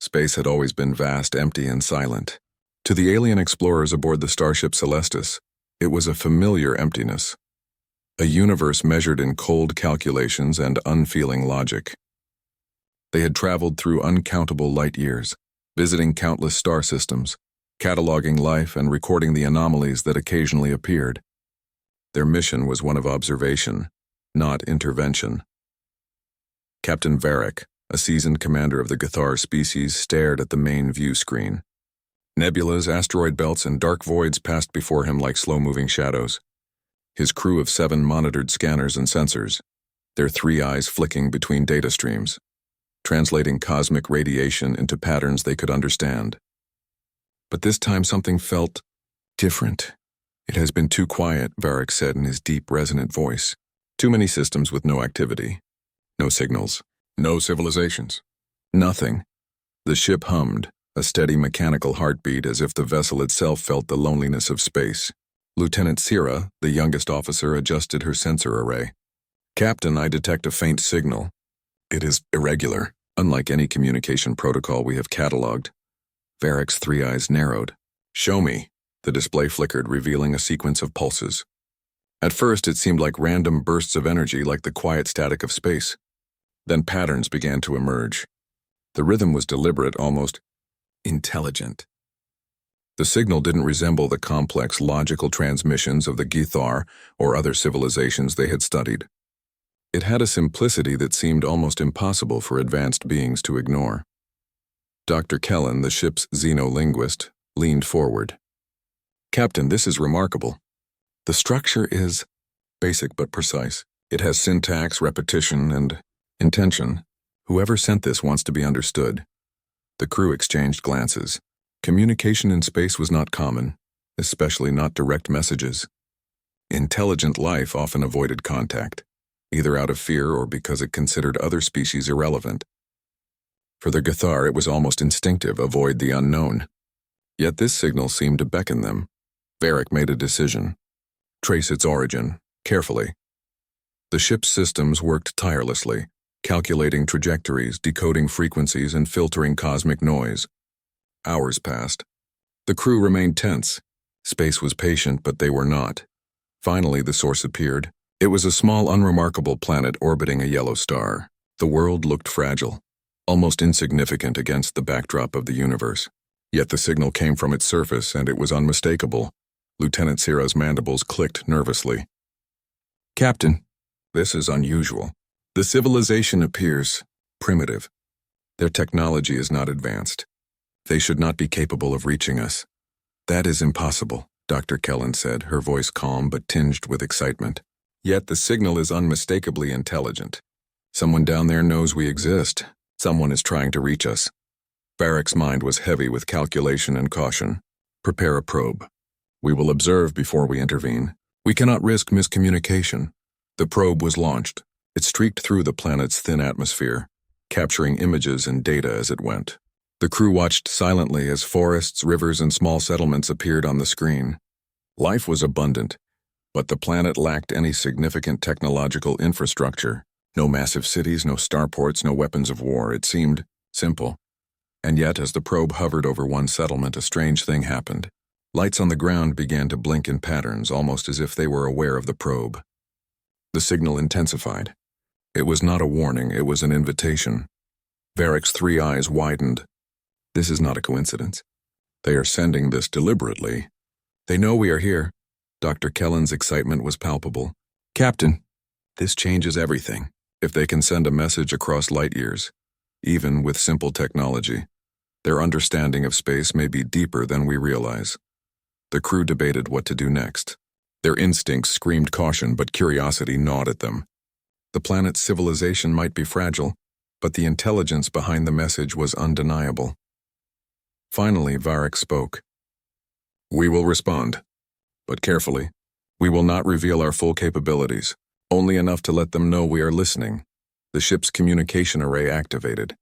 Space had always been vast, empty, and silent. To the alien explorers aboard the starship Celestis, it was a familiar emptiness. A universe measured in cold calculations and unfeeling logic. They had traveled through uncountable light years, visiting countless star systems, cataloging life and recording the anomalies that occasionally appeared. Their mission was one of observation, not intervention. Captain Varric, a seasoned commander of the Gathar species, stared at the main view screen. Nebulas, asteroid belts, and dark voids passed before him like slow-moving shadows. His crew of 7 monitored scanners and sensors, their 3 eyes flicking between data streams, translating cosmic radiation into patterns they could understand. But this time something felt different. "It has been too quiet," Varric said in his deep, resonant voice. "Too many systems with no activity. No signals. No civilizations. Nothing." The ship hummed, a steady mechanical heartbeat as if the vessel itself felt the loneliness of space. Lieutenant Sierra, the youngest officer, adjusted her sensor array. "Captain, I detect a faint signal. It is irregular, unlike any communication protocol we have cataloged." Varric's 3 eyes narrowed. "Show me." The display flickered, revealing a sequence of pulses. At first, it seemed like random bursts of energy, like the quiet static of space. Then patterns began to emerge. The rhythm was deliberate, almost intelligent. The signal didn't resemble the complex, logical transmissions of the Gathar or other civilizations they had studied. It had a simplicity that seemed almost impossible for advanced beings to ignore. Dr. Kellen, the ship's xenolinguist, leaned forward. "Captain, this is remarkable. The structure is basic but precise. It has syntax, repetition, and intention. Whoever sent this wants to be understood." The crew exchanged glances. Communication in space was not common, especially not direct messages. Intelligent life often avoided contact, either out of fear or because it considered other species irrelevant. For the Gathar, it was almost instinctive: avoid the unknown. Yet this signal seemed to beckon them. Varric made a decision. Trace its origin, carefully. The ship's systems worked tirelessly, calculating trajectories, decoding frequencies, and filtering cosmic noise. Hours passed. The crew remained tense. Space was patient, but they were not. Finally, the source appeared. It was a small, unremarkable planet orbiting a yellow star. The world looked fragile, almost insignificant against the backdrop of the universe. Yet the signal came from its surface, and it was unmistakable. Lieutenant Sierra's mandibles clicked nervously. "Captain, this is unusual. The civilization appears primitive. Their technology is not advanced. They should not be capable of reaching us." "That is impossible," Dr. Kellen said, her voice calm but tinged with excitement. "Yet the signal is unmistakably intelligent. Someone down there knows we exist. Someone is trying to reach us." Varric's mind was heavy with calculation and caution. "Prepare a probe. We will observe before we intervene. We cannot risk miscommunication." The probe was launched. It streaked through the planet's thin atmosphere, capturing images and data as it went. The crew watched silently as forests, rivers, and small settlements appeared on the screen. Life was abundant, but the planet lacked any significant technological infrastructure. No massive cities, no starports, no weapons of war. It seemed simple. And yet, as the probe hovered over one settlement, a strange thing happened. Lights on the ground began to blink in patterns, almost as if they were aware of the probe. The signal intensified. It was not a warning, it was an invitation. Varric's 3 eyes widened. This is not a coincidence. They are sending this deliberately. They know we are here. Dr. Kellen's excitement was palpable. "Captain, this changes everything. If they can send a message across light years, even with simple technology, their understanding of space may be deeper than we realize." The crew debated what to do next. Their instincts screamed caution, but curiosity gnawed at them. The planet's civilization might be fragile, but the intelligence behind the message was undeniable. Finally, Varric spoke. "We will respond, but carefully. We will not reveal our full capabilities, only enough to let them know we are listening." The ship's communication array activated.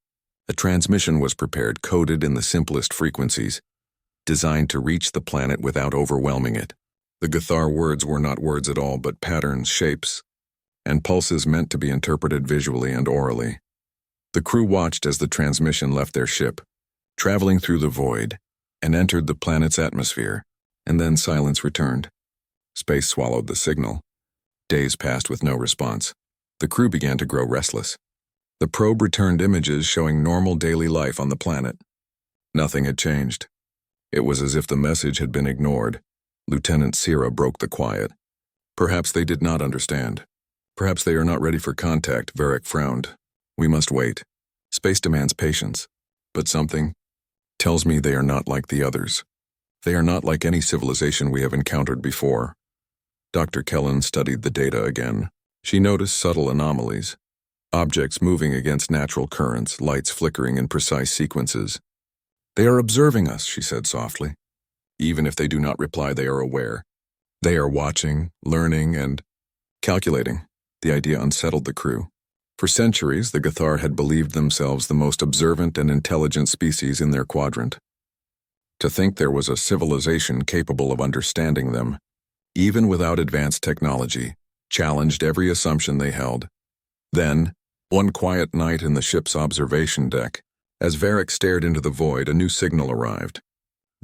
A transmission was prepared, coded in the simplest frequencies, designed to reach the planet without overwhelming it. The Gathar words were not words at all, but patterns, shapes, and pulses meant to be interpreted visually and orally. The crew watched as the transmission left their ship, traveling through the void, and entered the planet's atmosphere, and then silence returned. Space swallowed the signal. Days passed with no response. The crew began to grow restless. The probe returned images showing normal daily life on the planet. Nothing had changed. It was as if the message had been ignored. Lieutenant Sierra broke the quiet. Perhaps they did not understand. Perhaps they are not ready for contact, Varric frowned. We must wait. Space demands patience. But something tells me they are not like the others. They are not like any civilization we have encountered before. Dr. Kellen studied the data again. She noticed subtle anomalies. Objects moving against natural currents, lights flickering in precise sequences. They are observing us, she said softly. Even if they do not reply, they are aware. They are watching, learning, and calculating. The idea unsettled the crew. For centuries, the Gathar had believed themselves the most observant and intelligent species in their quadrant. To think there was a civilization capable of understanding them, even without advanced technology, challenged every assumption they held. Then, one quiet night in the ship's observation deck, as Varric stared into the void, a new signal arrived.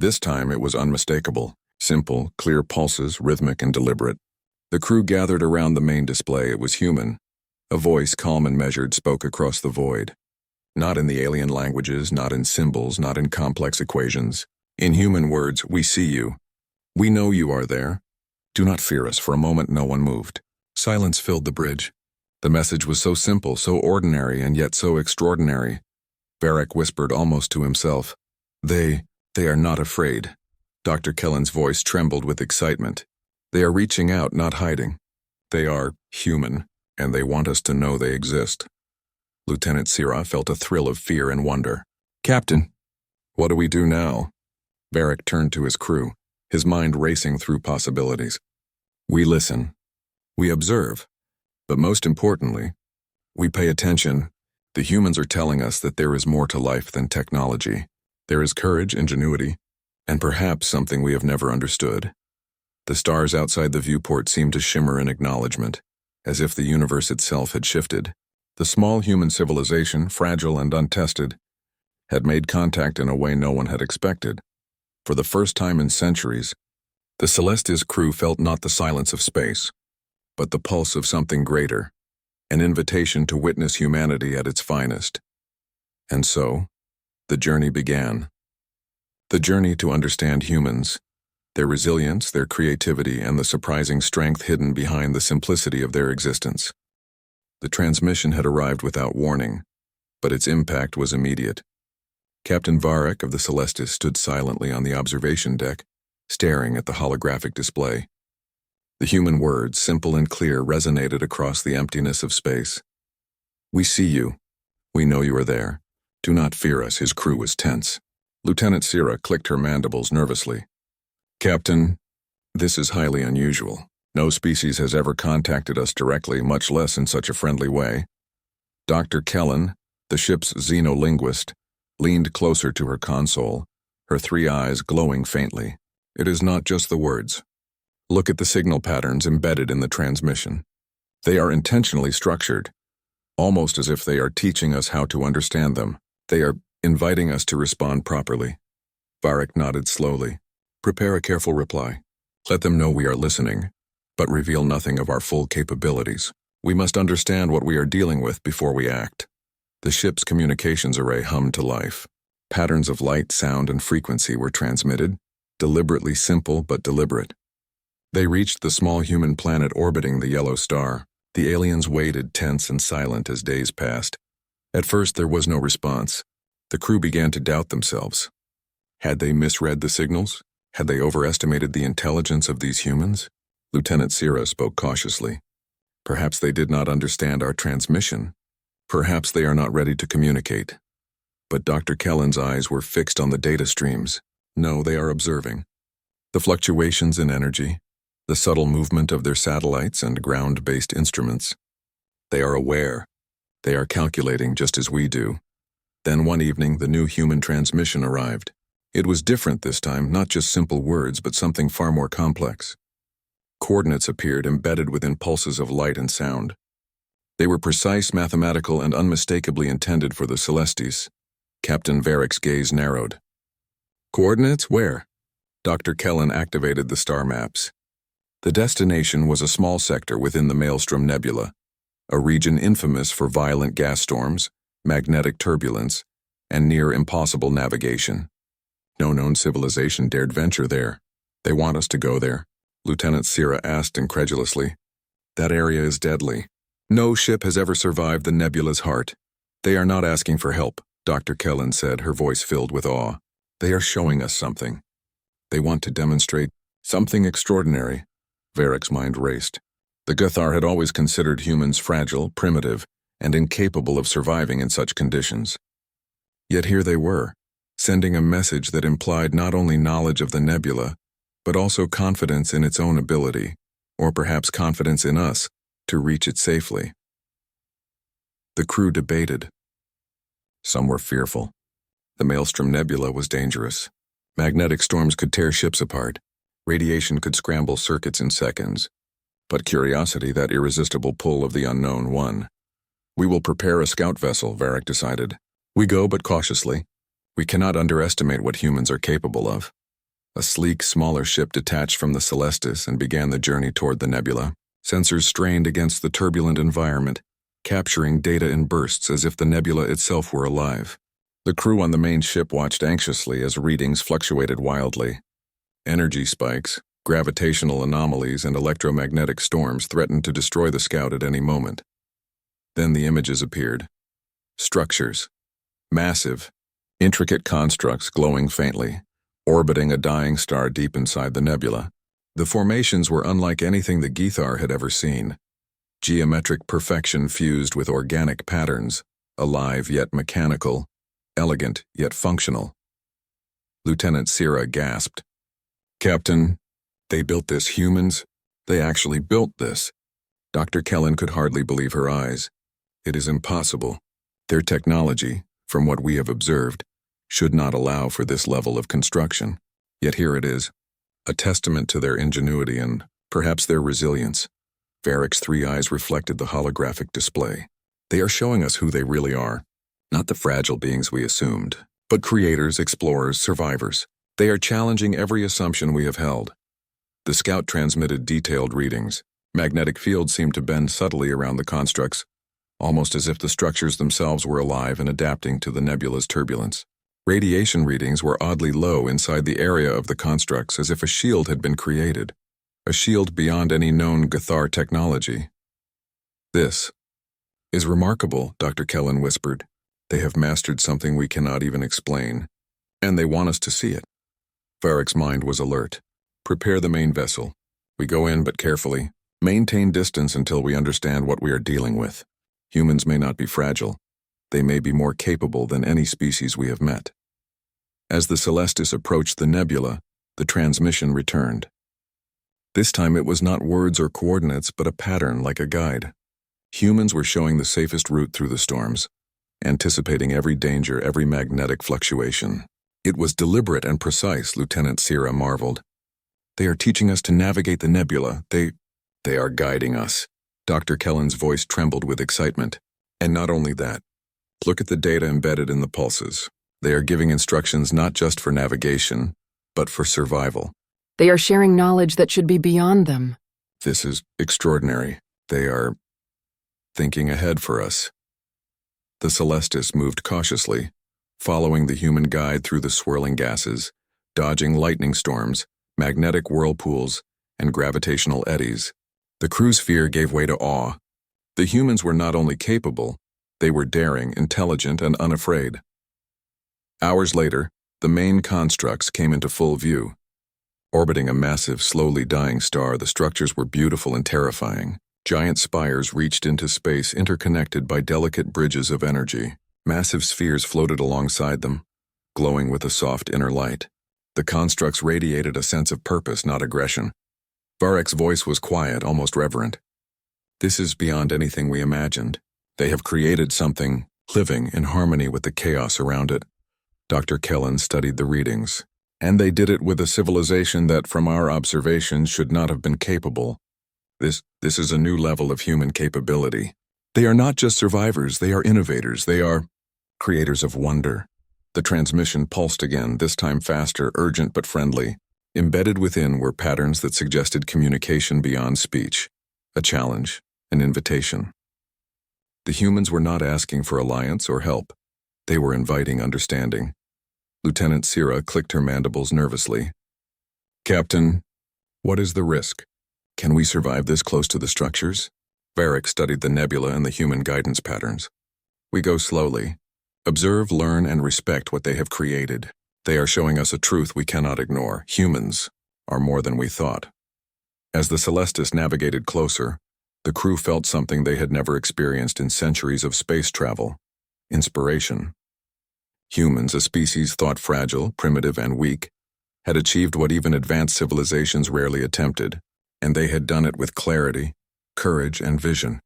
This time it was unmistakable, simple, clear pulses, rhythmic and deliberate. The crew gathered around the main display. It was human. A voice, calm and measured, spoke across the void. Not in the alien languages, not in symbols, not in complex equations. In human words, we see you. We know you are there. Do not fear us. For a moment no one moved. Silence filled the bridge. The message was so simple, so ordinary, and yet so extraordinary. Varric whispered almost to himself. They are not afraid. Dr. Kellen's voice trembled with excitement. They are reaching out, not hiding. They are human, and they want us to know they exist. Lieutenant Sierra felt a thrill of fear and wonder. Captain, what do we do now? Varric turned to his crew, his mind racing through possibilities. We listen. We observe. But most importantly, we pay attention. The humans are telling us that there is more to life than technology. There is courage, ingenuity, and perhaps something we have never understood. The stars outside the viewport seemed to shimmer in acknowledgement, as if the universe itself had shifted. The small human civilization, fragile and untested, had made contact in a way no one had expected. For the first time in centuries, the Celestis crew felt not the silence of space, but the pulse of something greater, an invitation to witness humanity at its finest. And so, the journey began. The journey to understand humans, their resilience, their creativity, and the surprising strength hidden behind the simplicity of their existence. The transmission had arrived without warning, but its impact was immediate. Captain Varric of the Celestis stood silently on the observation deck, staring at the holographic display. The human words, simple and clear, resonated across the emptiness of space. We see you. We know you are there. Do not fear us. His crew was tense. Lieutenant Sierra clicked her mandibles nervously. Captain, this is highly unusual. No species has ever contacted us directly, much less in such a friendly way. Dr. Kellen, the ship's xenolinguist, leaned closer to her console, her three eyes glowing faintly. It is not just the words. Look at the signal patterns embedded in the transmission. They are intentionally structured, almost as if they are teaching us how to understand them. They are inviting us to respond properly. Varric nodded slowly. Prepare a careful reply. Let them know we are listening, but reveal nothing of our full capabilities. We must understand what we are dealing with before we act. The ship's communications array hummed to life. Patterns of light, sound, and frequency were transmitted, deliberately simple but deliberate. They reached the small human planet orbiting the yellow star. The aliens waited, tense and silent, as days passed. At first there was no response. The crew began to doubt themselves. Had they misread the signals? Had they overestimated the intelligence of these humans? Lieutenant Sierra spoke cautiously. Perhaps they did not understand our transmission. Perhaps they are not ready to communicate. But Dr. Kellen's eyes were fixed on the data streams. No, they are observing. The fluctuations in energy, the subtle movement of their satellites and ground-based instruments. They are aware. They are calculating just as we do. Then one evening, the new human transmission arrived. It was different this time, not just simple words, but something far more complex. Coordinates appeared embedded within pulses of light and sound. They were precise, mathematical, and unmistakably intended for the Celestis. Captain Varric's gaze narrowed. Coordinates? Where? Dr. Kellen activated the star maps. The destination was a small sector within the Maelstrom Nebula, a region infamous for violent gas storms, magnetic turbulence, and near impossible navigation. No known civilization dared venture there. They want us to go there, Lieutenant Sierra asked incredulously. That area is deadly. No ship has ever survived the nebula's heart. They are not asking for help, Dr. Kellen said, her voice filled with awe. They are showing us something. They want to demonstrate something extraordinary. Varric's mind raced. The Gathar had always considered humans fragile, primitive, and incapable of surviving in such conditions. Yet here they were, sending a message that implied not only knowledge of the nebula, but also confidence in its own ability, or perhaps confidence in us, to reach it safely. The crew debated. Some were fearful. The Maelstrom Nebula was dangerous. Magnetic storms could tear ships apart. Radiation could scramble circuits in seconds. But curiosity, that irresistible pull of the unknown, won. We will prepare a scout vessel, Varric decided. We go, but cautiously. We cannot underestimate what humans are capable of. A sleek, smaller ship detached from the Celestis and began the journey toward the nebula. Sensors strained against the turbulent environment, capturing data in bursts as if the nebula itself were alive. The crew on the main ship watched anxiously as readings fluctuated wildly. Energy spikes, gravitational anomalies, and electromagnetic storms threatened to destroy the scout at any moment. Then the images appeared. Structures. Massive, intricate constructs glowing faintly, orbiting a dying star deep inside the nebula. The formations were unlike anything the Gathar had ever seen. Geometric perfection fused with organic patterns, alive yet mechanical, elegant yet functional. Lieutenant Sierra gasped. Captain, they built this, humans? They actually built this. Dr. Kellen could hardly believe her eyes. It is impossible. Their technology, from what we have observed, should not allow for this level of construction. Yet here it is, a testament to their ingenuity and perhaps their resilience. Varric's three eyes reflected the holographic display. They are showing us who they really are. Not the fragile beings we assumed, but creators, explorers, survivors. They are challenging every assumption we have held. The scout transmitted detailed readings. Magnetic fields seemed to bend subtly around the constructs, almost as if the structures themselves were alive and adapting to the nebula's turbulence. Radiation readings were oddly low inside the area of the constructs, as if a shield had been created, a shield beyond any known Gathar technology. This is remarkable, Dr. Kellen whispered. They have mastered something we cannot even explain, and they want us to see it. Varric's mind was alert. Prepare the main vessel. We go in, but carefully. Maintain distance until we understand what we are dealing with. Humans may not be fragile. They may be more capable than any species we have met. As the Celestis approached the nebula, the transmission returned. This time it was not words or coordinates, but a pattern like a guide. Humans were showing the safest route through the storms, anticipating every danger, every magnetic fluctuation. It was deliberate and precise, Lieutenant Sierra marveled. They are teaching us to navigate the nebula. They are guiding us. Dr. Kellen's voice trembled with excitement. And not only that. Look at the data embedded in the pulses. They are giving instructions not just for navigation, but for survival. They are sharing knowledge that should be beyond them. This is extraordinary. They are thinking ahead for us. The Celestis moved cautiously, following the human guide through the swirling gases, dodging lightning storms, magnetic whirlpools, and gravitational eddies. The crew's fear gave way to awe. The humans were not only capable, they were daring, intelligent, and unafraid. Hours later, the main constructs came into full view. Orbiting a massive, slowly dying star, the structures were beautiful and terrifying. Giant spires reached into space, interconnected by delicate bridges of energy. Massive spheres floated alongside them, glowing with a soft inner light. The constructs radiated a sense of purpose, not aggression. Varric's voice was quiet, almost reverent. This is beyond anything we imagined. They have created something living in harmony with the chaos around it. Dr. Kellen studied the readings, and they did it with a civilization that, from our observations, should not have been capable. This is a new level of human capability. They are not just survivors, they are innovators, they are creators of wonder. The transmission pulsed again, this time faster, urgent but friendly. Embedded within were patterns that suggested communication beyond speech, a challenge, an invitation. The humans were not asking for alliance or help. They were inviting understanding. Lieutenant Sira clicked her mandibles nervously. "Captain, what is the risk? Can we survive this close to the structures?" Varric studied the nebula and the human guidance patterns. "We go slowly. Observe, learn, and respect what they have created. They are showing us a truth we cannot ignore. Humans are more than we thought." As the Celestis navigated closer, the crew felt something they had never experienced in centuries of space travel: inspiration. Humans, a species thought fragile, primitive, and weak, had achieved what even advanced civilizations rarely attempted, and they had done it with clarity, courage, and vision.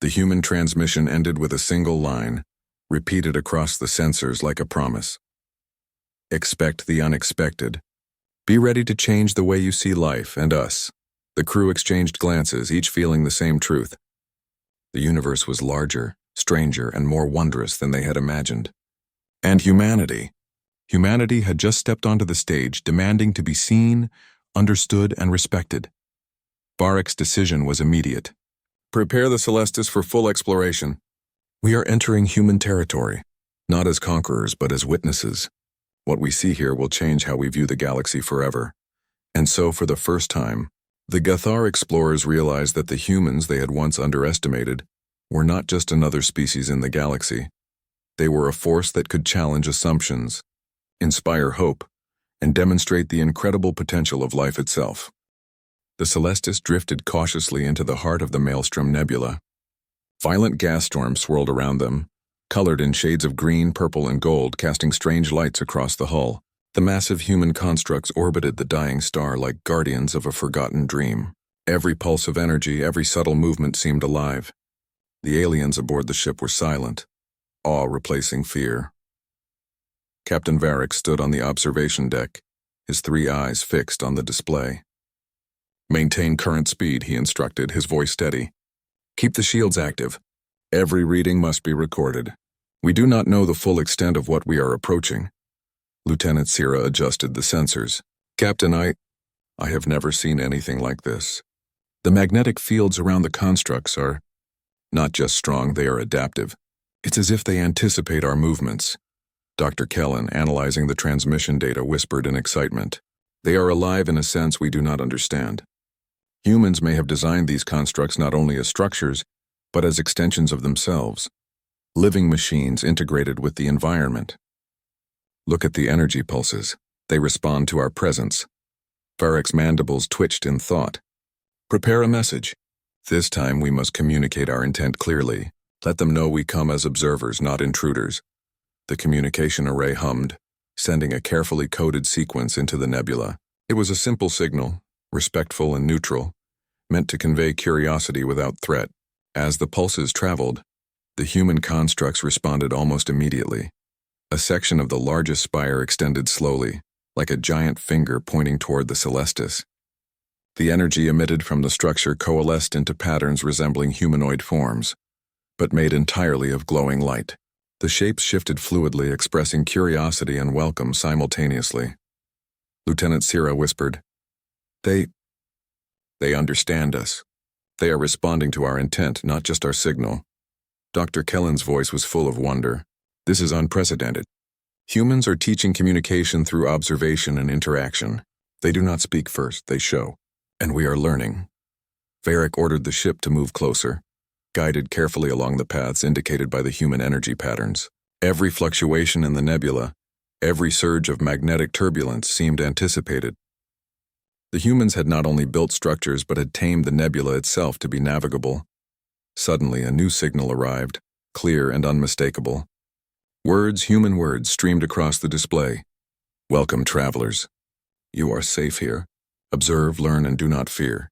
The human transmission ended with a single line, repeated across the sensors like a promise. "Expect the unexpected. Be ready to change the way you see life and us." The crew exchanged glances, each feeling the same truth. The universe was larger, stranger, and more wondrous than they had imagined. And humanity. Humanity had just stepped onto the stage, demanding to be seen, understood, and respected. Varric's decision was immediate. "Prepare the Celestis for full exploration. We are entering human territory, not as conquerors but as witnesses. What we see here will change how we view the galaxy forever." And so, for the first time, the Gathar explorers realized that the humans they had once underestimated were not just another species in the galaxy. They were a force that could challenge assumptions, inspire hope, and demonstrate the incredible potential of life itself. The Celestis drifted cautiously into the heart of the Maelstrom Nebula. Violent gas storms swirled around them, colored in shades of green, purple, and gold, casting strange lights across the hull. The massive human constructs orbited the dying star like guardians of a forgotten dream. Every pulse of energy, every subtle movement seemed alive. The aliens aboard the ship were silent, awe replacing fear. Captain Varric stood on the observation deck, his 3 eyes fixed on the display. "Maintain current speed," he instructed, his voice steady. "Keep the shields active. Every reading must be recorded. We do not know the full extent of what we are approaching." Lieutenant Sira adjusted the sensors. "Captain, I have never seen anything like this. The magnetic fields around the constructs are not just strong, they are adaptive. It's as if they anticipate our movements." Dr. Kellen, analyzing the transmission data, whispered in excitement. "They are alive in a sense we do not understand. Humans may have designed these constructs not only as structures, but as extensions of themselves, living machines integrated with the environment. Look at the energy pulses. They respond to our presence." Varric's mandibles twitched in thought. "Prepare a message. This time we must communicate our intent clearly. Let them know we come as observers, not intruders." The communication array hummed, sending a carefully coded sequence into the nebula. It was a simple signal, respectful and neutral, meant to convey curiosity without threat. As the pulses traveled, the human constructs responded almost immediately. A section of the largest spire extended slowly, like a giant finger pointing toward the Celestis. The energy emitted from the structure coalesced into patterns resembling humanoid forms, but made entirely of glowing light. The shapes shifted fluidly, expressing curiosity and welcome simultaneously. Lieutenant Sira whispered, They understand us. They are responding to our intent, not just our signal." Dr. Kellen's voice was full of wonder. "This is unprecedented. Humans are teaching communication through observation and interaction. They do not speak first, they show. And we are learning." Varric ordered the ship to move closer, guided carefully along the paths indicated by the human energy patterns. Every fluctuation in the nebula, every surge of magnetic turbulence seemed anticipated. The humans had not only built structures but had tamed the nebula itself to be navigable. Suddenly, a new signal arrived, clear and unmistakable. Words, human words, streamed across the display. "Welcome, travelers. You are safe here. Observe, learn, and do not fear."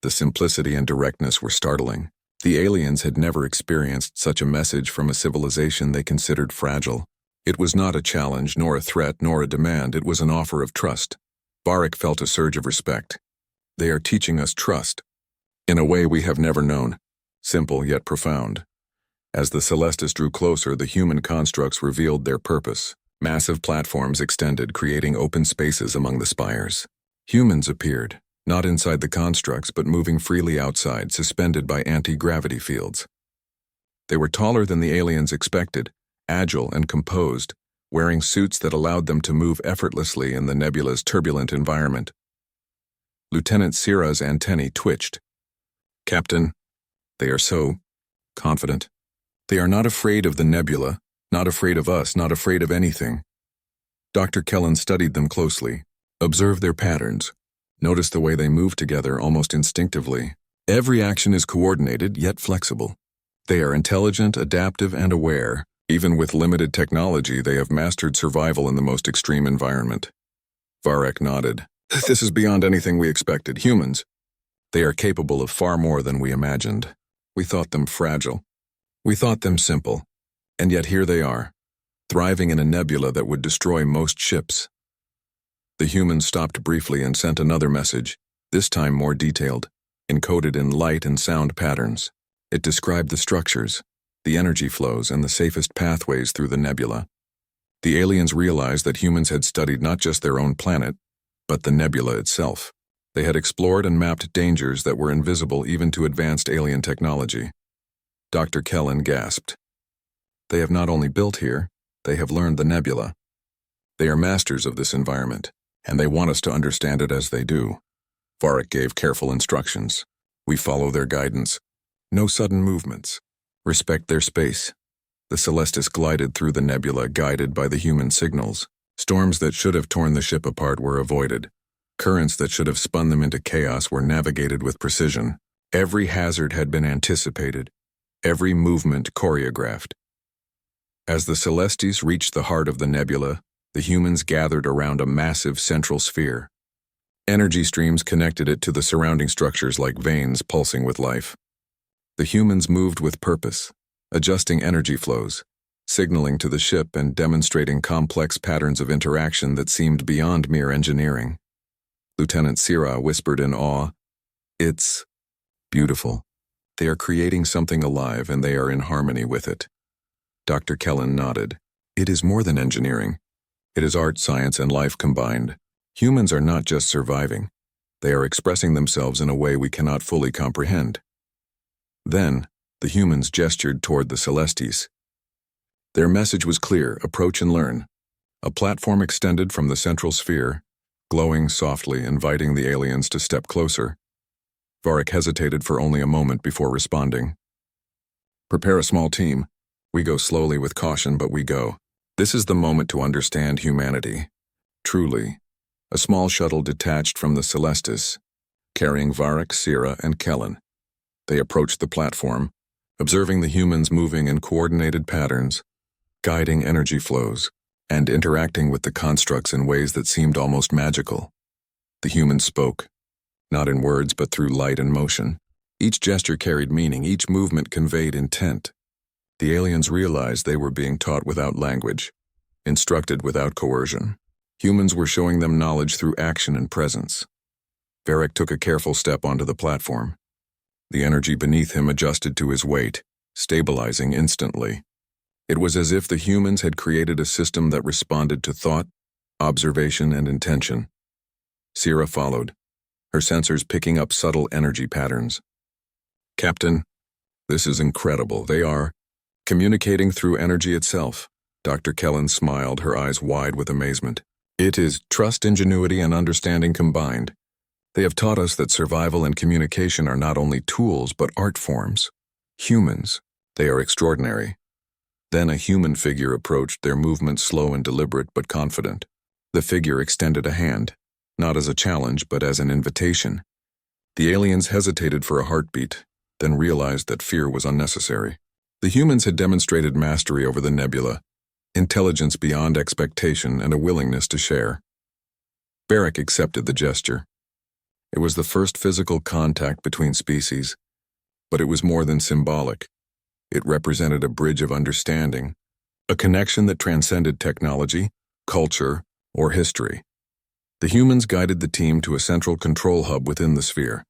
The simplicity and directness were startling. The aliens had never experienced such a message from a civilization they considered fragile. It was not a challenge, nor a threat, nor a demand. It was an offer of trust. Varric felt a surge of respect. They are teaching us trust, in a way we have never known, simple yet profound. As the Celestis drew closer, the human constructs revealed their purpose: Massive platforms extended, creating open spaces among the spires. Humans appeared, not inside the constructs but moving freely outside, suspended by anti-gravity fields. They were taller than the aliens expected, agile and composed, wearing suits that allowed them to move effortlessly in the nebula's turbulent environment. Lieutenant Sira's antennae twitched. "Captain, they are so confident. They are not afraid of the nebula, not afraid of us, not afraid of anything." Dr. Kellen studied them closely, observed their patterns, noticed the way they move together almost instinctively. Every action is coordinated yet flexible. They are intelligent, adaptive, and aware. Even with limited technology, they have mastered survival in the most extreme environment. Varek nodded. "This is beyond anything we expected. Humans. They are capable of far more than we imagined. We thought them fragile. We thought them simple. And yet here they are, thriving in a nebula that would destroy most ships." The humans stopped briefly and sent another message, this time more detailed, encoded in light and sound patterns. It described the structures, the energy flows, and the safest pathways through the nebula. The aliens realized that humans had studied not just their own planet, but the nebula itself. They had explored and mapped dangers that were invisible even to advanced alien technology. Dr. Kellen gasped. "They have not only built here, they have learned the nebula. They are masters of this environment, and they want us to understand it as they do." Varek gave careful instructions. "We follow their guidance. No sudden movements. Respect their space." The Celestis glided through the nebula, guided by the human signals. Storms that should have torn the ship apart were avoided. Currents that should have spun them into chaos were navigated with precision. Every hazard had been anticipated, every movement choreographed. As the Celestis reached the heart of the nebula, the humans gathered around a massive central sphere. Energy streams connected it to the surrounding structures like veins pulsing with life. The humans moved with purpose, adjusting energy flows, signaling to the ship and demonstrating complex patterns of interaction that seemed beyond mere engineering. Lieutenant Sira whispered in awe, "It's beautiful. They are creating something alive and they are in harmony with it." Dr. Kellen nodded. "It is more than engineering. It is art, science, and life combined. Humans are not just surviving. They are expressing themselves in a way we cannot fully comprehend." Then, the humans gestured toward the Celestis. Their message was clear: approach and learn. A platform extended from the central sphere, glowing softly, inviting the aliens to step closer. Varek hesitated for only a moment before responding. "Prepare a small team. We go slowly with caution, but we go. This is the moment to understand humanity. Truly." A small shuttle detached from the Celestis, carrying Varek, Sira, and Kellen. They approached the platform, observing the humans moving in coordinated patterns, guiding energy flows, and interacting with the constructs in ways that seemed almost magical. The humans spoke, not in words but through light and motion. Each gesture carried meaning, each movement conveyed intent. The aliens realized they were being taught without language, instructed without coercion. Humans were showing them knowledge through action and presence. Varek took a careful step onto the platform. The energy beneath him adjusted to his weight, stabilizing instantly. It was as if the humans had created a system that responded to thought, observation, and intention. Sira followed, her sensors picking up subtle energy patterns. "Captain, this is incredible. They are communicating through energy itself." Dr. Kellen smiled, her eyes wide with amazement. "It is trust, ingenuity, and understanding combined. They have taught us that survival and communication are not only tools but art forms. Humans, they are extraordinary." Then a human figure approached, their movements slow and deliberate but confident. The figure extended a hand, not as a challenge but as an invitation. The aliens hesitated for a heartbeat, then realized that fear was unnecessary. The humans had demonstrated mastery over the nebula, intelligence beyond expectation, and a willingness to share. Varek accepted the gesture. It was the first physical contact between species, but it was more than symbolic. It represented a bridge of understanding, a connection that transcended technology, culture, or history. The humans guided the team to a central control hub within the sphere.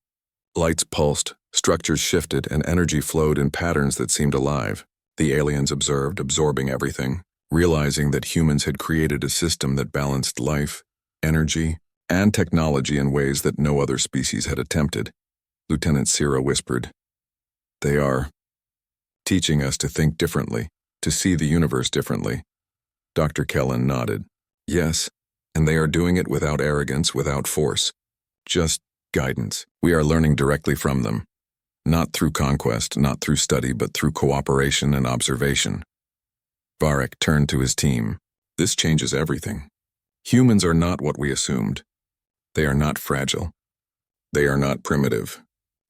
Lights pulsed, structures shifted, and energy flowed in patterns that seemed alive. The aliens observed, absorbing everything, realizing that humans had created a system that balanced life, energy, and technology in ways that no other species had attempted. Lieutenant Sira whispered, "They are teaching us to think differently, to see the universe differently." Dr. Kellen nodded. "Yes, and they are doing it without arrogance, without force. Just guidance. We are learning directly from them. Not through conquest, not through study, but through cooperation and observation." Varric turned to his team. "This changes everything. Humans are not what we assumed. They are not fragile. They are not primitive.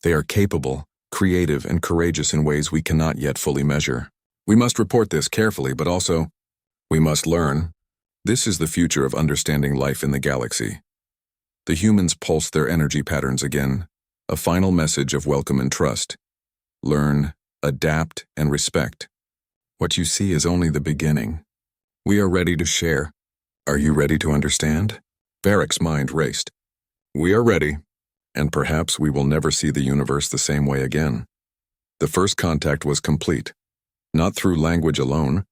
They are capable, creative, and courageous in ways we cannot yet fully measure. We must report this carefully, but also, we must learn. This is the future of understanding life in the galaxy." The humans pulsed their energy patterns again, a final message of welcome and trust. Learn, adapt, and respect. What you see is only the beginning. We are ready to share. Are you ready to understand? Varric's mind raced. We are ready, and perhaps we will never see the universe the same way again. The first contact was complete. Not through language alone,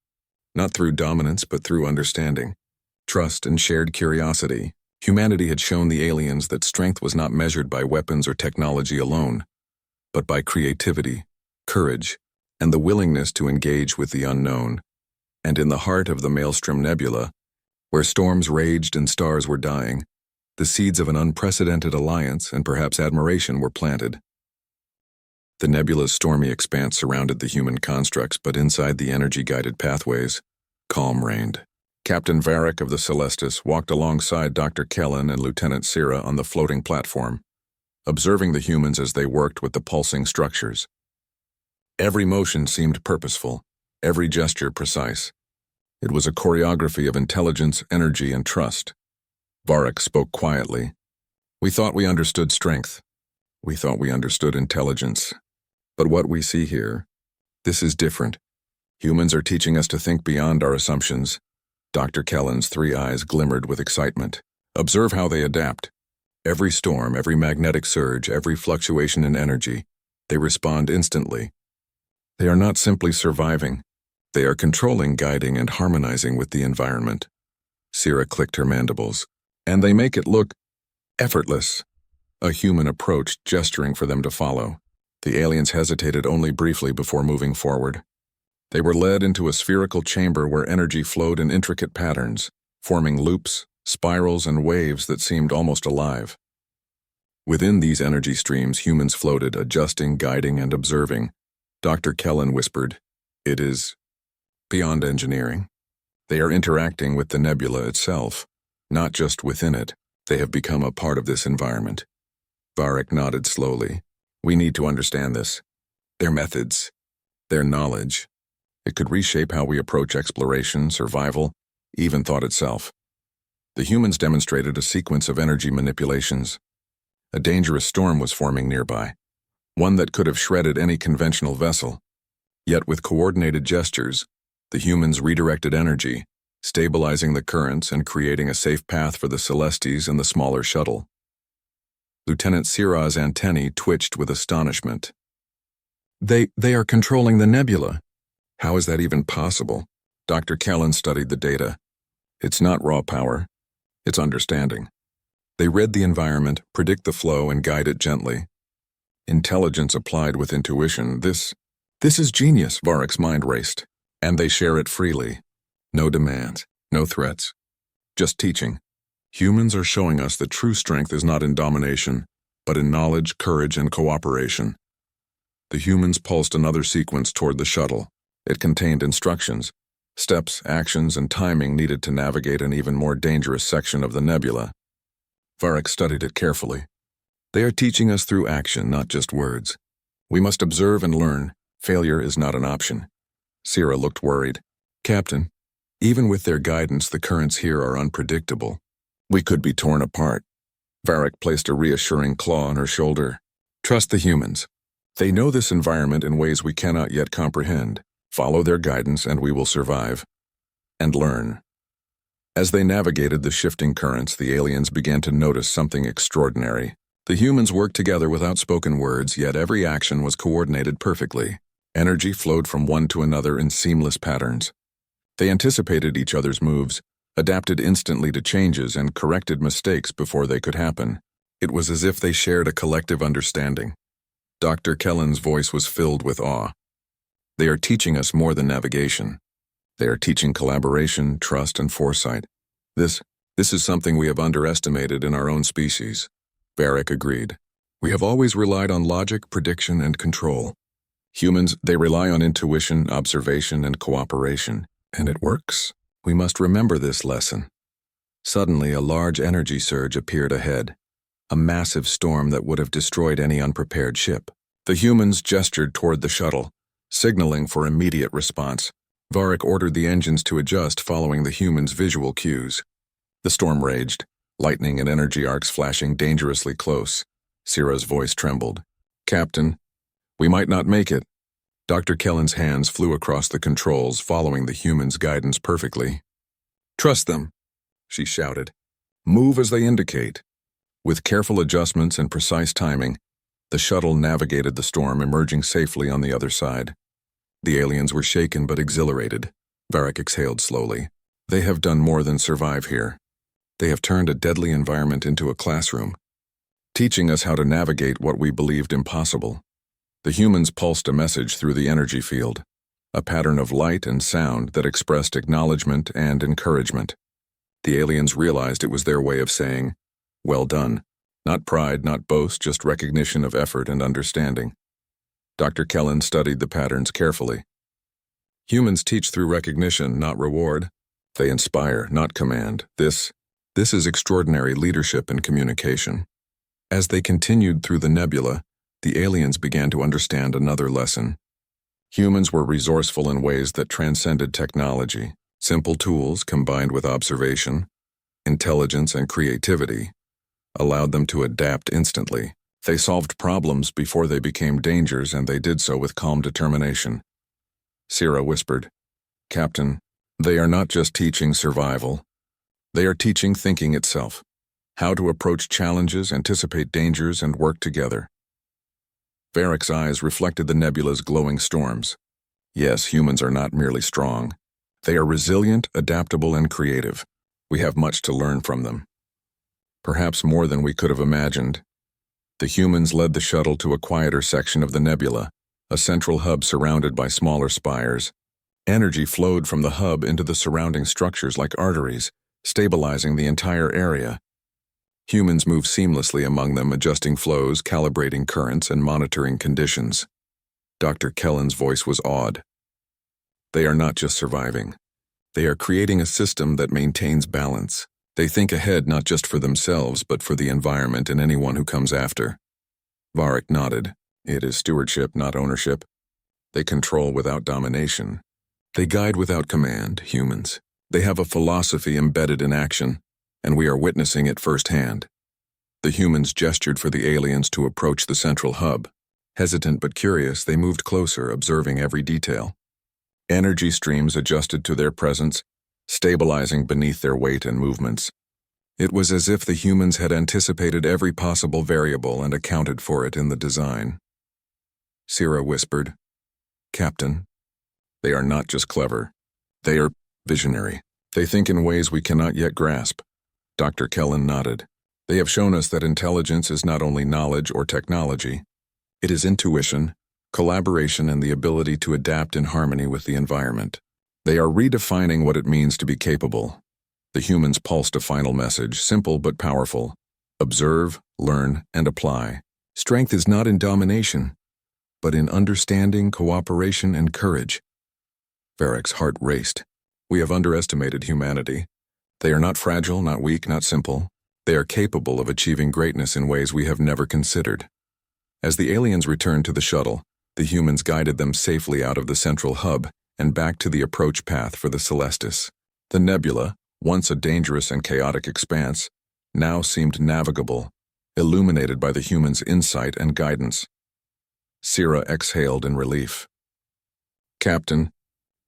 not through dominance, but through understanding, trust, and shared curiosity. Humanity had shown the aliens that strength was not measured by weapons or technology alone, but by creativity, courage, and the willingness to engage with the unknown. And in the heart of the Maelstrom Nebula, where storms raged and stars were dying, the seeds of an unprecedented alliance and perhaps admiration were planted. The nebula's stormy expanse surrounded the human constructs, but inside the energy-guided pathways, calm reigned. Captain Varric of the Celestis walked alongside Dr. Kellen and Lieutenant Sira on the floating platform, observing the humans as they worked with the pulsing structures. Every motion seemed purposeful, every gesture precise. It was a choreography of intelligence, energy, and trust. Varric spoke quietly. "We thought we understood strength. We thought we understood intelligence. But what we see here, this is different. Humans are teaching us to think beyond our assumptions." Dr. Kellen's 3 eyes glimmered with excitement. "Observe how they adapt. Every storm, every magnetic surge, every fluctuation in energy, they respond instantly. They are not simply surviving. They are controlling, guiding, and harmonizing with the environment." Sira clicked her mandibles. "And they make it look effortless." A human approached, gesturing for them to follow. The aliens hesitated only briefly before moving forward. They were led into a spherical chamber where energy flowed in intricate patterns, forming loops, spirals, and waves that seemed almost alive. Within these energy streams, humans floated, adjusting, guiding, and observing. Dr. Kellen whispered, "It is beyond engineering. They are interacting with the nebula itself, not just within it. They have become a part of this environment." Varric nodded slowly. "We need to understand this. Their methods, their knowledge. It could reshape how we approach exploration, survival, even thought itself." The humans demonstrated a sequence of energy manipulations. A dangerous storm was forming nearby, one that could have shredded any conventional vessel. Yet with coordinated gestures, the humans redirected energy, stabilizing the currents and creating a safe path for the Celestes and the smaller shuttle. Lieutenant Sira's antennae twitched with astonishment. They are controlling the nebula. How is that even possible?" Dr. Kellen studied the data. "It's not raw power. It's understanding. They read the environment, predict the flow, and guide it gently. Intelligence applied with intuition. This is genius," Varric's mind raced. "And they share it freely. No demands, no threats. Just teaching. Humans are showing us that true strength is not in domination, but in knowledge, courage, and cooperation." The humans pulsed another sequence toward the shuttle. It contained instructions, steps, actions, and timing needed to navigate an even more dangerous section of the nebula. Varric studied it carefully. "They are teaching us through action, not just words. We must observe and learn. Failure is not an option." Sira looked worried. "Captain, even with their guidance, the currents here are unpredictable. We could be torn apart." Varric placed a reassuring claw on her shoulder. "Trust the humans. They know this environment in ways we cannot yet comprehend. Follow their guidance and we will survive. And learn." As they navigated the shifting currents, the aliens began to notice something extraordinary. The humans worked together without spoken words, yet every action was coordinated perfectly. Energy flowed from one to another in seamless patterns. They anticipated each other's moves, adapted instantly to changes, and corrected mistakes before they could happen. It was as if they shared a collective understanding. Dr. Kellen's voice was filled with awe. They are teaching us more than navigation. They are teaching collaboration, trust, and foresight. This is something we have underestimated in our own species. Varric agreed. We have always relied on logic, prediction, and control. Humans, they rely on intuition, observation, and cooperation. And it works. We must remember this lesson. Suddenly, a large energy surge appeared ahead, a massive storm that would have destroyed any unprepared ship. The humans gestured toward the shuttle, signaling for immediate response. Varric ordered the engines to adjust following the humans' visual cues. The storm raged, lightning and energy arcs flashing dangerously close. Syrah's voice trembled. "Captain, we might not make it." Dr. Kellen's hands flew across the controls, following the humans' guidance perfectly. "Trust them," she shouted. "Move as they indicate." With careful adjustments and precise timing, the shuttle navigated the storm, emerging safely on the other side. The aliens were shaken but exhilarated. Varric exhaled slowly. They have done more than survive here. They have turned a deadly environment into a classroom, teaching us how to navigate what we believed impossible. The humans pulsed a message through the energy field, a pattern of light and sound that expressed acknowledgement and encouragement. The aliens realized it was their way of saying, "Well done." Not pride, not boast, just recognition of effort and understanding. Dr. Kellen studied the patterns carefully. Humans teach through recognition, not reward. They inspire, not command. This is extraordinary leadership and communication. As they continued through the nebula, the aliens began to understand another lesson. Humans were resourceful in ways that transcended technology. Simple tools, combined with observation, intelligence, and creativity, allowed them to adapt instantly. They solved problems before they became dangers, and they did so with calm determination. Syrah whispered, "Captain, they are not just teaching survival. They are teaching thinking itself, how to approach challenges, anticipate dangers, and work together." Varric's eyes reflected the nebula's glowing storms. Yes, humans are not merely strong. They are resilient, adaptable, and creative. We have much to learn from them. Perhaps more than we could have imagined. The humans led the shuttle to a quieter section of the nebula, a central hub surrounded by smaller spires. Energy flowed from the hub into the surrounding structures like arteries, stabilizing the entire area. Humans moved seamlessly among them, adjusting flows, calibrating currents, and monitoring conditions. Dr. Kellen's voice was awed. They are not just surviving. They are creating a system that maintains balance. They think ahead not just for themselves, but for the environment and anyone who comes after. Varric nodded. It is stewardship, not ownership. They control without domination. They guide without command, humans. They have a philosophy embedded in action, and we are witnessing it firsthand. The humans gestured for the aliens to approach the central hub. Hesitant but curious, they moved closer, observing every detail. Energy streams adjusted to their presence, stabilizing beneath their weight and movements. It was as if the humans had anticipated every possible variable and accounted for it in the design. Syrah whispered, "Captain, they are not just clever. They are visionary. They think in ways we cannot yet grasp." Dr. Kellen nodded. "They have shown us that intelligence is not only knowledge or technology. It is intuition, collaboration, and the ability to adapt in harmony with the environment. They are redefining what it means to be capable." The humans pulsed a final message, simple but powerful. Observe, learn, and apply. Strength is not in domination, but in understanding, cooperation, and courage. Varric's heart raced. We have underestimated humanity. They are not fragile, not weak, not simple. They are capable of achieving greatness in ways we have never considered. As the aliens returned to the shuttle, the humans guided them safely out of the central hub and back to the approach path for the Celestis. The nebula, once a dangerous and chaotic expanse, now seemed navigable, illuminated by the humans' insight and guidance. Syrah exhaled in relief. "Captain,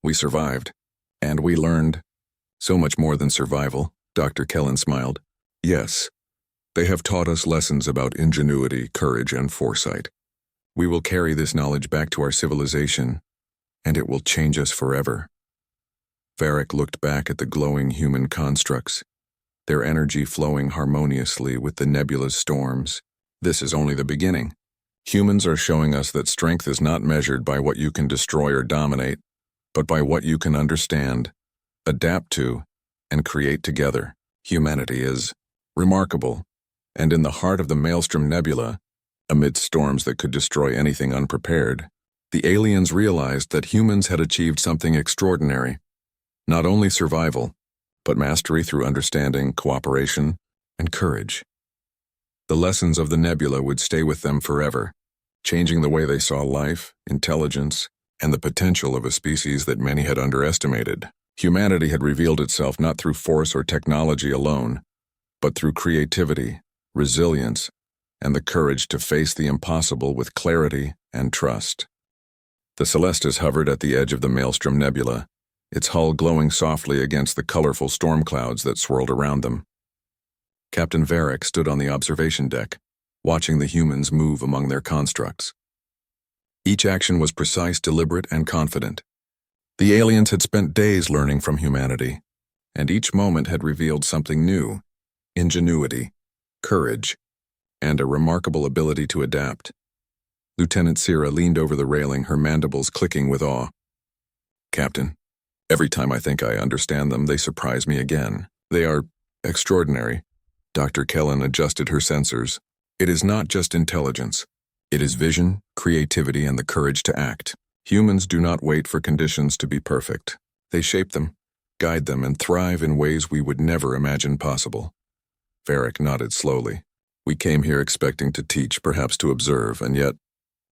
we survived, and we learned so much more than survival." Dr. Kellen smiled. "Yes, they have taught us lessons about ingenuity, courage, and foresight. We will carry this knowledge back to our civilization, and it will change us forever." Varric looked back at the glowing human constructs, their energy flowing harmoniously with the nebula's storms. This is only the beginning. Humans are showing us that strength is not measured by what you can destroy or dominate, but by what you can understand, adapt to, and create together. Humanity is remarkable, and in the heart of the Maelstrom Nebula, amid storms that could destroy anything unprepared, the aliens realized that humans had achieved something extraordinary. Not only survival, but mastery through understanding, cooperation, and courage. The lessons of the nebula would stay with them forever, changing the way they saw life, intelligence, and the potential of a species that many had underestimated. Humanity had revealed itself not through force or technology alone, but through creativity, resilience, and the courage to face the impossible with clarity and trust. The Celestis hovered at the edge of the Maelstrom Nebula, its hull glowing softly against the colorful storm clouds that swirled around them. Captain Varric stood on the observation deck, watching the humans move among their constructs. Each action was precise, deliberate, and confident. The aliens had spent days learning from humanity, and each moment had revealed something new: ingenuity, courage, and a remarkable ability to adapt. Lieutenant Sira leaned over the railing, her mandibles clicking with awe. "Captain, every time I think I understand them, they surprise me again. They are extraordinary." Dr. Kellen adjusted her sensors. "It is not just intelligence. It is vision, creativity, and the courage to act. Humans do not wait for conditions to be perfect. They shape them, guide them, and thrive in ways we would never imagine possible." Varric nodded slowly. "We came here expecting to teach, perhaps to observe, and yet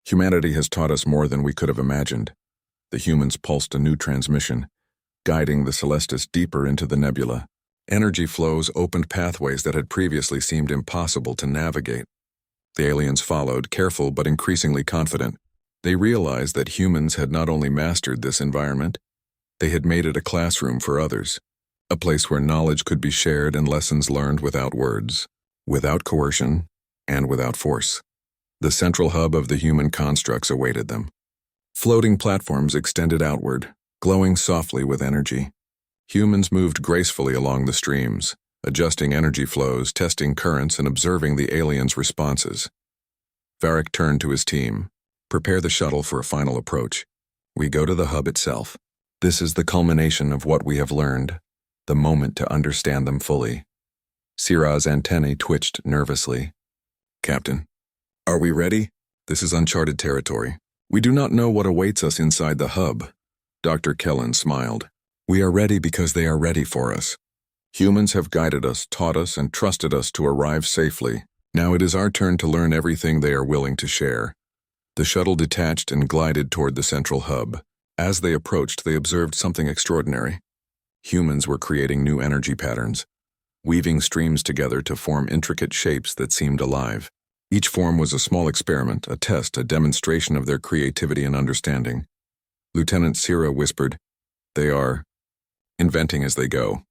humanity has taught us more than we could have imagined." The humans pulsed a new transmission, guiding the Celestis deeper into the nebula. Energy flows opened pathways that had previously seemed impossible to navigate. The aliens followed, careful but increasingly confident. They realized that humans had not only mastered this environment, they had made it a classroom for others, a place where knowledge could be shared and lessons learned without words, without coercion, and without force. The central hub of the human constructs awaited them. Floating platforms extended outward, glowing softly with energy. Humans moved gracefully along the streams, adjusting energy flows, testing currents, and observing the aliens' responses. Varric turned to his team. "Prepare the shuttle for a final approach. We go to the hub itself. This is the culmination of what we have learned, the moment to understand them fully." Sira's antennae twitched nervously. "Captain, are we ready? This is uncharted territory. We do not know what awaits us inside the hub." Dr. Kellen smiled. "We are ready because they are ready for us. Humans have guided us, taught us, and trusted us to arrive safely. Now it is our turn to learn everything they are willing to share." The shuttle detached and glided toward the central hub. As they approached, they observed something extraordinary. Humans were creating new energy patterns, weaving streams together to form intricate shapes that seemed alive. Each form was a small experiment, a test, a demonstration of their creativity and understanding. Lieutenant Sira whispered, "They are inventing as they go,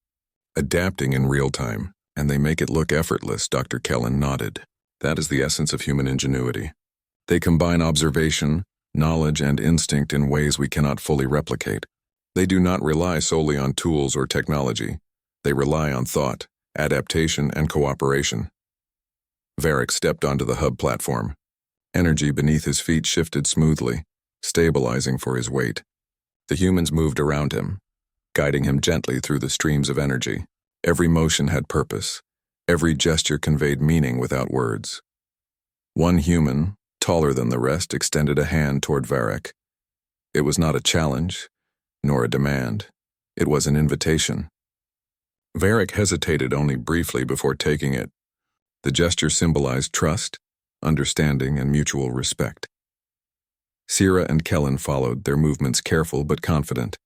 adapting in real time, and they make it look effortless." Dr. Kellen nodded. "That is the essence of human ingenuity. They combine observation, knowledge, and instinct in ways we cannot fully replicate. They do not rely solely on tools or technology. They rely on thought, adaptation, and cooperation." Varric stepped onto the hub platform. Energy beneath his feet shifted smoothly, stabilizing for his weight. The humans moved around him, guiding him gently through the streams of energy. Every motion had purpose. Every gesture conveyed meaning without words. One human, taller than the rest, extended a hand toward Varric. It was not a challenge, nor a demand. It was an invitation. Varric hesitated only briefly before taking it. The gesture symbolized trust, understanding, and mutual respect. Sira and Kellen followed, their movements careful but confident.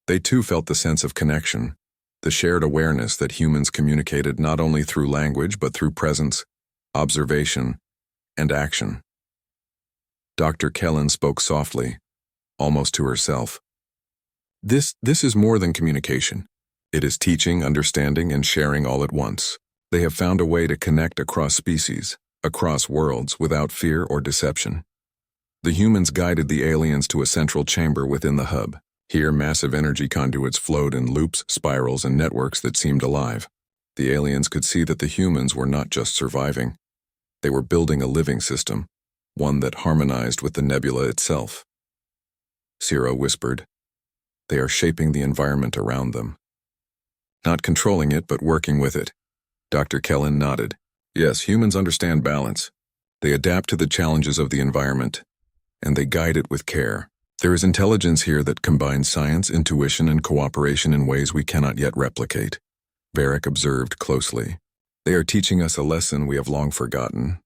They too felt the sense of connection, the shared awareness that humans communicated not only through language but through presence, observation, and action. Dr. Kellen spoke softly, almost to herself. This is more than communication. It is teaching, understanding, and sharing all at once. They have found a way to connect across species, across worlds, without fear or deception." The humans guided the aliens to a central chamber within the hub. Here, massive energy conduits flowed in loops, spirals, and networks that seemed alive. The aliens could see that the humans were not just surviving. They were building a living system, one that harmonized with the nebula itself. Sierra whispered, "They are shaping the environment around them." "Not controlling it, but working with it." Dr. Kellen nodded. "Yes, humans understand balance. They adapt to the challenges of the environment, and they guide it with care. There is intelligence here that combines science, intuition, and cooperation in ways we cannot yet replicate." Varric observed closely. "They are teaching us a lesson we have long forgotten.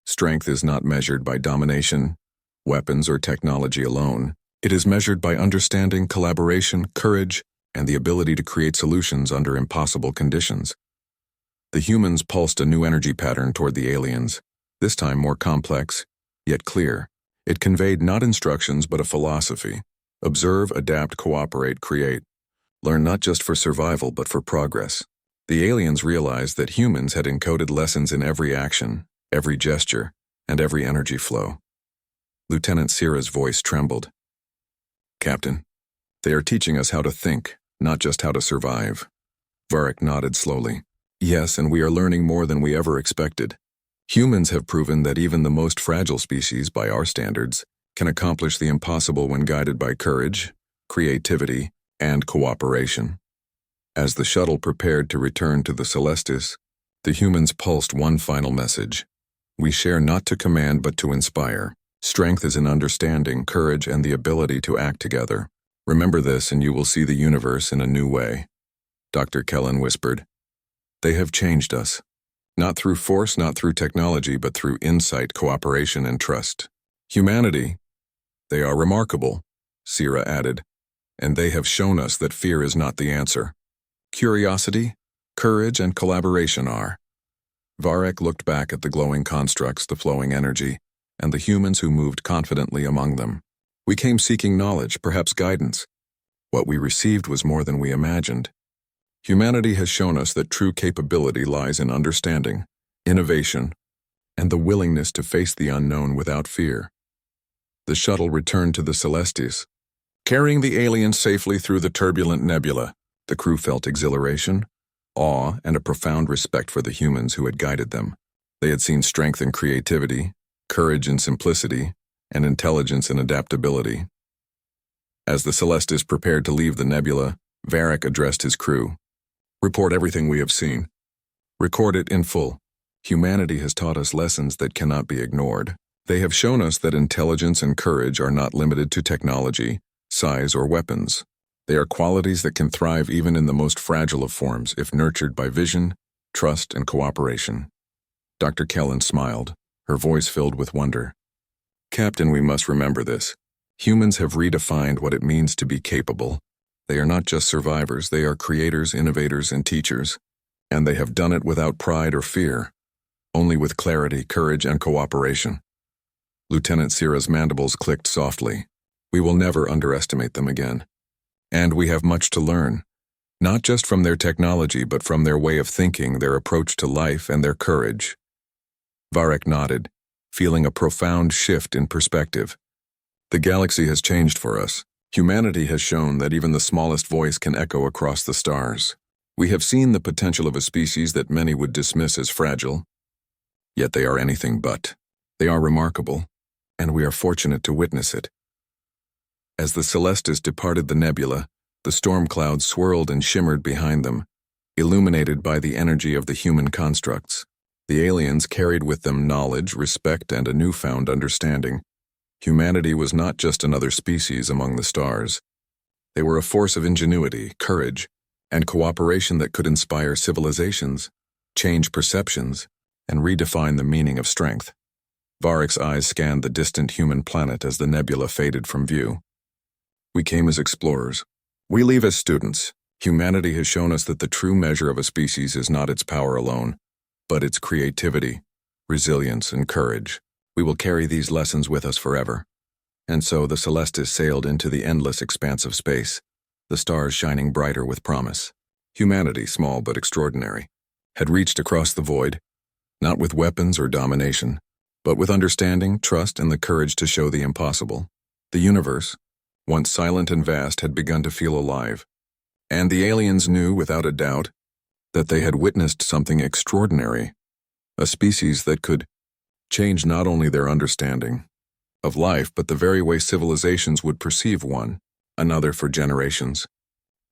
Strength is not measured by domination, weapons, or technology alone. It is measured by understanding, collaboration, courage, and the ability to create solutions under impossible conditions." The humans pulsed a new energy pattern toward the aliens, this time more complex, yet clear. It conveyed not instructions but a philosophy. Observe, adapt, cooperate, create. Learn not just for survival but for progress. The aliens realized that humans had encoded lessons in every action, every gesture, and every energy flow. Lieutenant Sierra's voice trembled. "Captain, they are teaching us how to think, not just how to survive." Varric nodded slowly. "Yes, and we are learning more than we ever expected. Humans have proven that even the most fragile species, by our standards, can accomplish the impossible when guided by courage, creativity, and cooperation." As the shuttle prepared to return to the Celestis, the humans pulsed one final message. "We share not to command but to inspire. Strength is in understanding, courage, and the ability to act together. Remember this and you will see the universe in a new way." Dr. Kellen whispered, "They have changed us. Not through force, not through technology, but through insight, cooperation, and trust. Humanity, they are remarkable," Sierra added, "and they have shown us that fear is not the answer. Curiosity, courage, and collaboration are." Varric looked back at the glowing constructs, the flowing energy, and the humans who moved confidently among them. "We came seeking knowledge, perhaps guidance. What we received was more than we imagined. Humanity has shown us that true capability lies in understanding, innovation, and the willingness to face the unknown without fear." The shuttle returned to the Celestis, carrying the aliens safely through the turbulent nebula. The crew felt exhilaration, awe, and a profound respect for the humans who had guided them. They had seen strength in creativity, courage in simplicity, and intelligence in adaptability. As the Celestis prepared to leave the nebula, Varric addressed his crew. "Report everything we have seen. Record it in full. Humanity has taught us lessons that cannot be ignored. They have shown us that intelligence and courage are not limited to technology, size, or weapons. They are qualities that can thrive even in the most fragile of forms if nurtured by vision, trust, and cooperation." Dr. Kellen smiled, her voice filled with wonder. "Captain, we must remember this. Humans have redefined what it means to be capable. They are not just survivors, they are creators, innovators, and teachers. And they have done it without pride or fear, only with clarity, courage, and cooperation." Lieutenant Sierra's mandibles clicked softly. "We will never underestimate them again. And we have much to learn, not just from their technology, but from their way of thinking, their approach to life, and their courage." Varric nodded, feeling a profound shift in perspective. "The galaxy has changed for us. Humanity has shown that even the smallest voice can echo across the stars. We have seen the potential of a species that many would dismiss as fragile. Yet they are anything but. They are remarkable, and we are fortunate to witness it." As the Celestis departed the nebula, the storm clouds swirled and shimmered behind them, illuminated by the energy of the human constructs. The aliens carried with them knowledge, respect, and a newfound understanding. Humanity was not just another species among the stars. They were a force of ingenuity, courage, and cooperation that could inspire civilizations, change perceptions, and redefine the meaning of strength. Varric's eyes scanned the distant human planet as the nebula faded from view. "We came as explorers. We leave as students. Humanity has shown us that the true measure of a species is not its power alone, but its creativity, resilience, and courage. We will carry these lessons with us forever." And so the Celestis sailed into the endless expanse of space, the stars shining brighter with promise. Humanity, small but extraordinary, had reached across the void, not with weapons or domination, but with understanding, trust, and the courage to show the impossible. The universe, once silent and vast, had begun to feel alive. And the aliens knew, without a doubt, that they had witnessed something extraordinary, a species that could change not only their understanding of life, but the very way civilizations would perceive one another for generations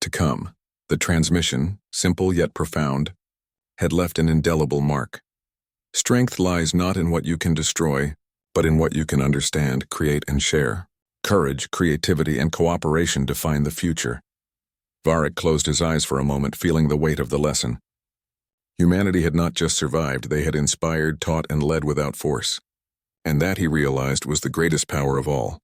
to come. The transmission, simple yet profound, had left an indelible mark. Strength lies not in what you can destroy, but in what you can understand, create, and share. Courage, creativity, and cooperation define the future. Varric closed his eyes for a moment, feeling the weight of the lesson. Humanity had not just survived, they had inspired, taught, and led without force. And that, he realized, was the greatest power of all.